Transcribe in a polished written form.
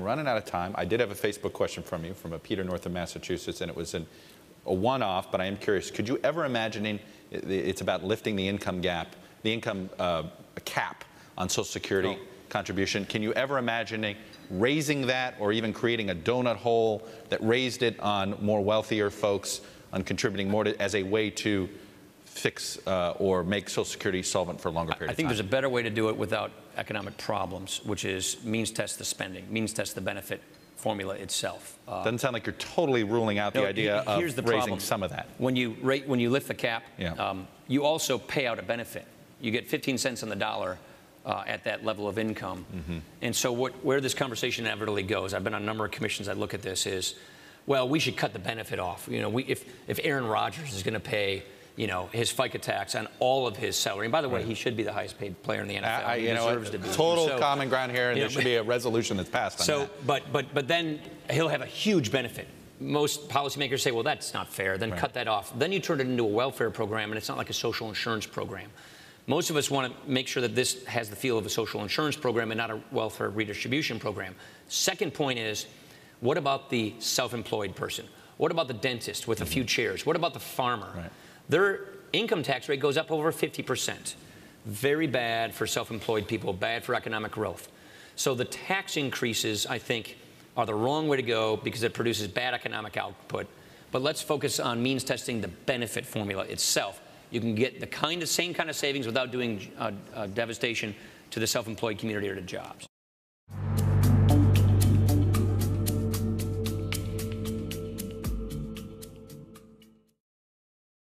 I'm running out of time. I did have a Facebook question from you, from a Peter North of Massachusetts, and it was a one-off, but I am curious. Could you ever imagine, it's about lifting the income gap, the income cap on Social Security contribution. Can you ever imagine raising that, or even creating a donut hole that raised it on more wealthier folks, on contributing more to, as a way to fix or make Social Security solvent for a longer period of time? I think there's a better way to do it without economic problems, which is means test the spending, means test the benefit formula itself. Doesn't sound like you're totally ruling out the idea of raising some of that. When you lift the cap, you also pay out a benefit. You get 15 cents on the dollar at that level of income. And so where this conversation inevitably goes, I've been on a number of commissions that look at this, is, well, we should cut the benefit off. You know, if Aaron Rodgers is going to pay, you know, his FICA tax on all of his salary. And by the way, he should be the highest paid player in the NFL. He deserves to be. Total common ground here, and there should be a resolution that's passed on that. But then he'll have a huge benefit. Most policymakers say, well, that's not fair. Then cut that off. Then you turn it into a welfare program, and it's not like a social insurance program. Most of us want to make sure that this has the feel of a social insurance program and not a welfare redistribution program. Second point is, what about the self-employed person? What about the dentist with a few chairs? What about the farmer? Their income tax rate goes up over 50%. Very bad for self-employed people, bad for economic growth. So the tax increases, I think, are the wrong way to go because it produces bad economic output. But let's focus on means testing the benefit formula itself. You can get the same kind of savings without doing devastation to the self-employed community or to jobs.